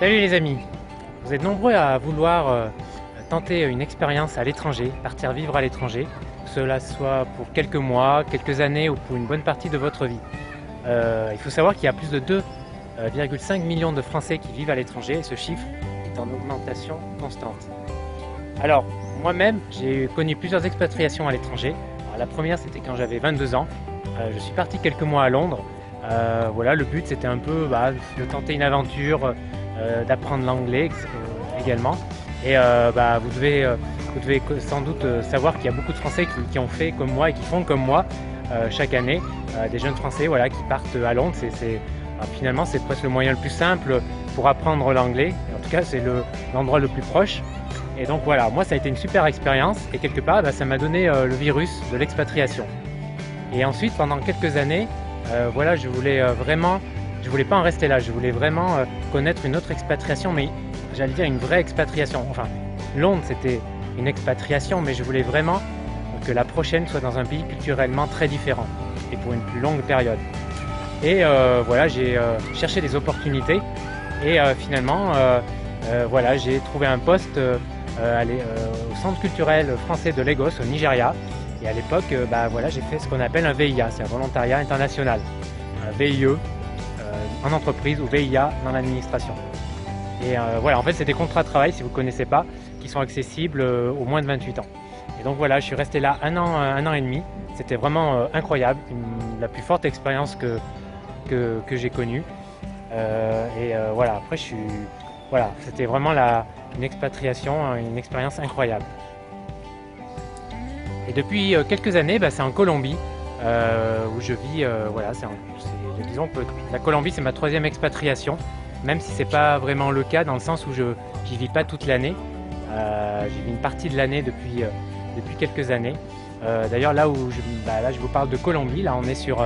Salut les amis, vous êtes nombreux à vouloir tenter une expérience à l'étranger, partir vivre à l'étranger, que cela soit pour quelques mois, quelques années ou pour une bonne partie de votre vie. Il faut savoir qu'il y a plus de 2,5 millions de Français qui vivent à l'étranger et ce chiffre est en augmentation constante. Alors, moi-même, j'ai connu plusieurs expatriations à l'étranger. La première, c'était quand j'avais 22 ans. Je suis parti quelques mois à Londres. Voilà, le but, c'était un peu de tenter une aventure, d'apprendre l'anglais également. Et vous devez sans doute savoir qu'il y a beaucoup de Français qui ont fait comme moi et qui font comme moi chaque année. Des jeunes Français voilà, qui partent à Londres. Finalement, c'est presque le moyen le plus simple pour apprendre l'anglais. En tout cas, c'est l'endroit le plus proche. Et donc voilà, moi ça a été une super expérience et quelque part ça m'a donné le virus de l'expatriation. Et ensuite pendant quelques années, voilà, je voulais pas en rester là, je voulais vraiment connaître une autre expatriation, mais j'allais dire une vraie expatriation. Enfin, Londres c'était une expatriation, mais je voulais vraiment que la prochaine soit dans un pays culturellement très différent et pour une plus longue période. Et voilà, j'ai cherché des opportunités et finalement voilà, j'ai trouvé un poste au centre culturel français de Lagos au Nigeria. Et à l'époque, voilà, j'ai fait ce qu'on appelle un VIA, c'est un volontariat international, un VIE en entreprise ou VIA dans l'administration. Et voilà, en fait, c'est des contrats de travail, si vous ne connaissez pas, qui sont accessibles aux moins de 28 ans. Et donc voilà, je suis resté là un an et demi. C'était vraiment incroyable, la plus forte expérience que j'ai connue. Voilà, après, voilà, c'était vraiment une expatriation, une expérience incroyable. Et depuis quelques années, c'est en Colombie où je vis. Voilà, disons que la Colombie, c'est ma troisième expatriation, même si c'est pas vraiment le cas dans le sens où j'y vis pas toute l'année. J'y vis une partie de l'année depuis quelques années. D'ailleurs, là je vous parle de Colombie. Là, on est sur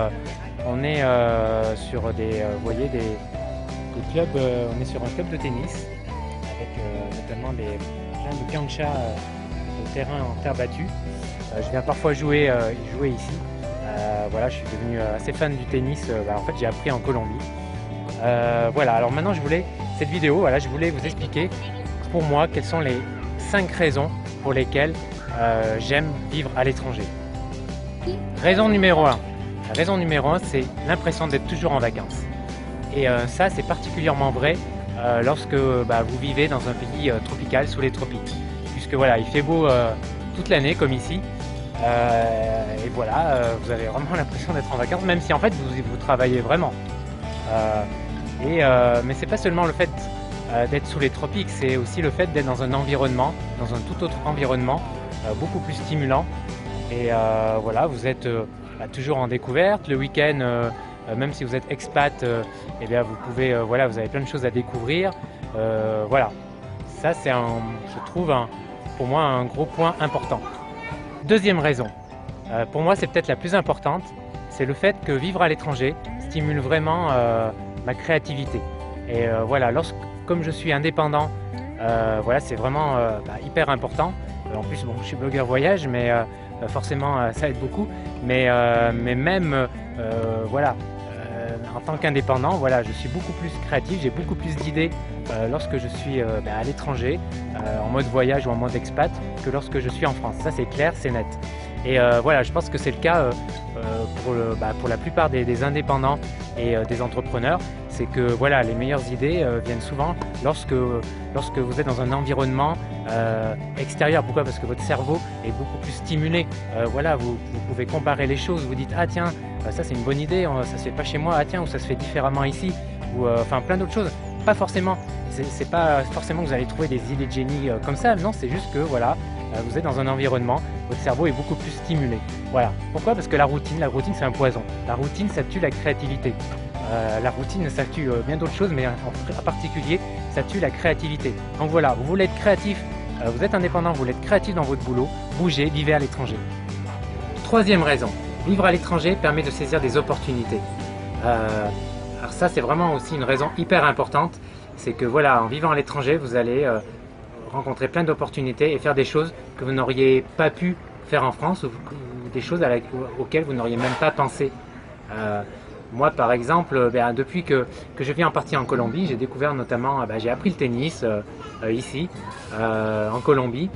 des, vous voyez, des clubs. On est sur un club de tennis avec notamment plein de canchas de terrain en terre battue. Je viens parfois jouer ici. Voilà, je suis devenu assez fan du tennis. En fait, j'ai appris en Colombie. Voilà, alors maintenant, cette vidéo, voilà, je voulais vous expliquer pour moi quelles sont les 5 raisons pour lesquelles j'aime vivre à l'étranger. Raison numéro 1. La raison numéro 1, c'est l'impression d'être toujours en vacances. Et ça, c'est particulièrement vrai lorsque vous vivez dans un pays tropical, sous les tropiques. Puisque voilà, il fait beau toute l'année, comme ici. Et voilà, vous avez vraiment l'impression d'être en vacances, même si en fait vous travaillez vraiment. Mais c'est pas seulement le fait d'être sous les tropiques, c'est aussi le fait d'être dans un environnement, dans un tout autre environnement, beaucoup plus stimulant. Et voilà, vous êtes toujours en découverte. Le week-end, même si vous êtes expat, eh bien vous pouvez, voilà, vous avez plein de choses à découvrir. Voilà, ça c'est je trouve pour moi un gros point important. Deuxième raison, pour moi c'est peut-être la plus importante, c'est le fait que vivre à l'étranger stimule vraiment ma créativité. Et voilà, comme je suis indépendant, voilà, c'est vraiment hyper important. En plus, bon, je suis blogueur voyage, mais forcément ça aide beaucoup. Mais même, voilà, en tant qu'indépendant, voilà, je suis beaucoup plus créatif, j'ai beaucoup plus d'idées lorsque je suis à l'étranger, en mode voyage ou en mode expat, que lorsque je suis en France. Ça c'est clair, c'est net. Et voilà, je pense que c'est le cas pour la plupart des indépendants et des entrepreneurs. C'est que voilà, les meilleures idées viennent souvent lorsque vous êtes dans un environnement extérieur. Pourquoi? Parce que votre cerveau est beaucoup plus stimulé. Voilà, vous pouvez comparer les choses. Vous dites ah tiens, ça c'est une bonne idée, ça se fait pas chez moi. Ah tiens, ou ça se fait différemment ici. Ou enfin plein d'autres choses. Pas forcément. C'est pas forcément que vous allez trouver des idées de génie comme ça. Non, c'est juste que voilà, vous êtes dans un environnement, votre cerveau est beaucoup plus stimulé. Voilà. Pourquoi? Parce que la routine c'est un poison. La routine, ça tue la créativité. La routine, ça tue bien d'autres choses, mais en particulier, ça tue la créativité. Donc voilà, vous voulez être créatif, vous êtes indépendant, vous voulez être créatif dans votre boulot, bougez, vivez à l'étranger. Troisième raison, vivre à l'étranger permet de saisir des opportunités. Alors ça, c'est vraiment aussi une raison hyper importante, c'est que voilà, en vivant à l'étranger, vous allez rencontrer plein d'opportunités et faire des choses que vous n'auriez pas pu faire en France ou des choses auxquelles vous n'auriez même pas pensé. Moi par exemple, depuis que je vis en partie en Colombie, j'ai découvert notamment, j'ai appris le tennis ici, en Colombie.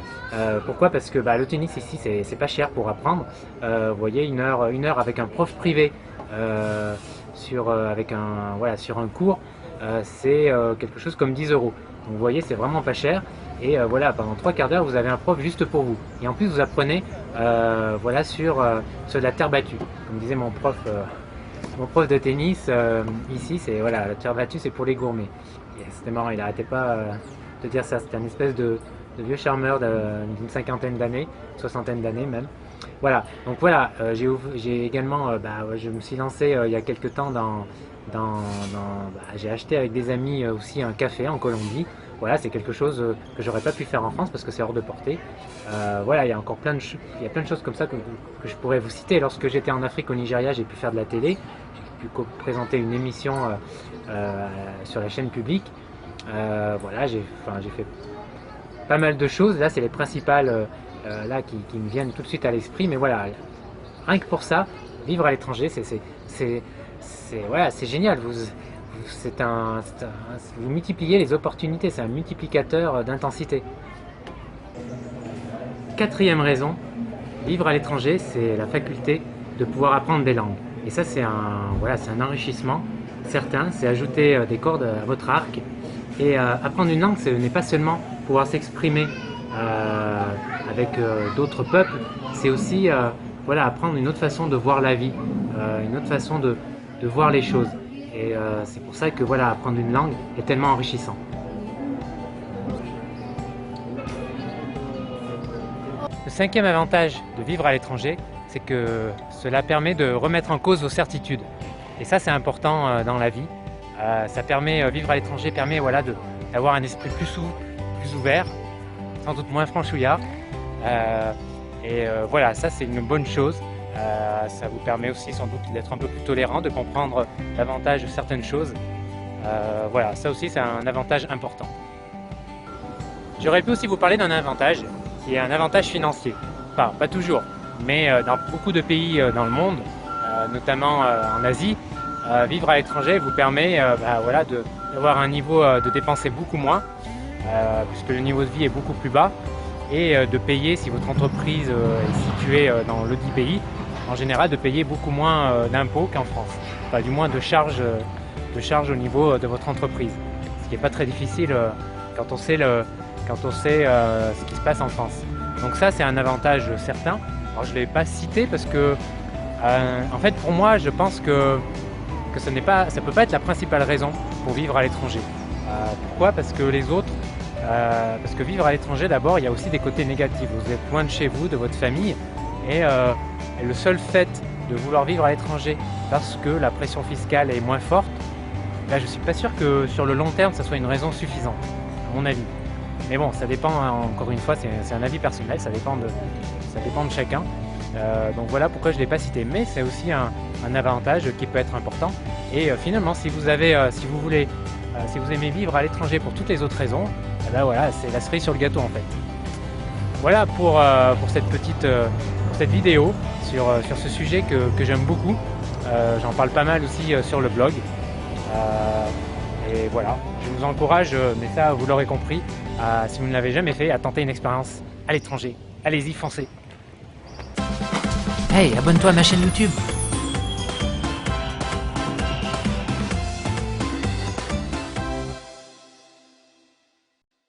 Pourquoi? Parce que le tennis ici c'est pas cher pour apprendre. Vous voyez, une heure avec un prof privé sur un cours, c'est quelque chose comme 10 euros. Donc vous voyez, c'est vraiment pas cher. Et voilà, pendant 3/4 d'heure, vous avez un prof juste pour vous. Et en plus, vous apprenez sur de la terre battue. Comme disait mon prof de tennis, ici, c'est voilà, la terre battue, c'est pour les gourmets. C'était marrant, il n'arrêtait pas de dire ça. C'était un espèce de vieux charmeur d'une cinquantaine d'années, soixantaine d'années même. Voilà, donc voilà, j'ai également, je me suis lancé il y a quelques temps j'ai acheté avec des amis aussi un café en Colombie. Voilà, c'est quelque chose que j'aurais pas pu faire en France parce que c'est hors de portée. Voilà, il y a encore plein de choses comme ça que je pourrais vous citer. Lorsque j'étais en Afrique, au Nigeria, j'ai pu faire de la télé. J'ai pu présenter une émission sur la chaîne publique. Voilà, j'ai fait pas mal de choses. Là, c'est les principales là qui me viennent tout de suite à l'esprit. Mais voilà, rien que pour ça, vivre à l'étranger, c'est génial. Vous multipliez les opportunités, c'est un multiplicateur d'intensité. Quatrième raison, vivre à l'étranger, c'est la faculté de pouvoir apprendre des langues. Et ça, c'est un enrichissement certain, c'est ajouter des cordes à votre arc. Et apprendre une langue, ce n'est pas seulement pouvoir s'exprimer avec d'autres peuples, c'est aussi apprendre une autre façon de voir la vie, une autre façon de voir les choses. Et c'est pour ça que apprendre une langue est tellement enrichissant. Le cinquième avantage de vivre à l'étranger, c'est que cela permet de remettre en cause vos certitudes. Et ça, c'est important dans la vie. Vivre à l'étranger permet d'avoir un esprit plus ouvert, sans doute moins franchouillard. Ça, c'est une bonne chose. Ça vous permet aussi sans doute d'être un peu plus tolérant, de comprendre davantage certaines choses. Ça aussi c'est un avantage important. J'aurais pu aussi vous parler d'un avantage qui est un avantage financier. Enfin, pas toujours, mais dans beaucoup de pays dans le monde, notamment en Asie, vivre à l'étranger vous permet d'avoir un niveau de dépenser beaucoup moins, puisque le niveau de vie est beaucoup plus bas, et de payer, si votre entreprise est située dans le dit pays, en général de payer beaucoup moins d'impôts qu'en France, enfin du moins de charges au niveau de votre entreprise, ce qui n'est pas très difficile quand on sait ce qui se passe en France. Donc ça, c'est un avantage certain. Alors je ne l'ai pas cité parce que en fait pour moi je pense que ça ne peut pas être la principale raison pour vivre à l'étranger. Pourquoi? Parce que vivre à l'étranger, d'abord, il y a aussi des côtés négatifs. Vous êtes loin de chez vous, de votre famille, et le seul fait de vouloir vivre à l'étranger parce que la pression fiscale est moins forte, là je ne suis pas sûr que sur le long terme ça soit une raison suffisante, à mon avis. Mais bon, ça dépend, encore une fois, c'est un avis personnel, ça dépend de chacun. Donc voilà pourquoi je ne l'ai pas cité, mais c'est aussi un avantage qui peut être important. Et finalement, si vous aimez vivre à l'étranger pour toutes les autres raisons, c'est la cerise sur le gâteau en fait. Voilà pour cette vidéo sur ce sujet que j'aime beaucoup. J'en parle pas mal aussi sur le blog. Et voilà, je vous encourage, mais ça vous l'aurez compris, si vous ne l'avez jamais fait, à tenter une expérience à l'étranger. Allez-y, foncez. Hey, abonne-toi à ma chaîne YouTube.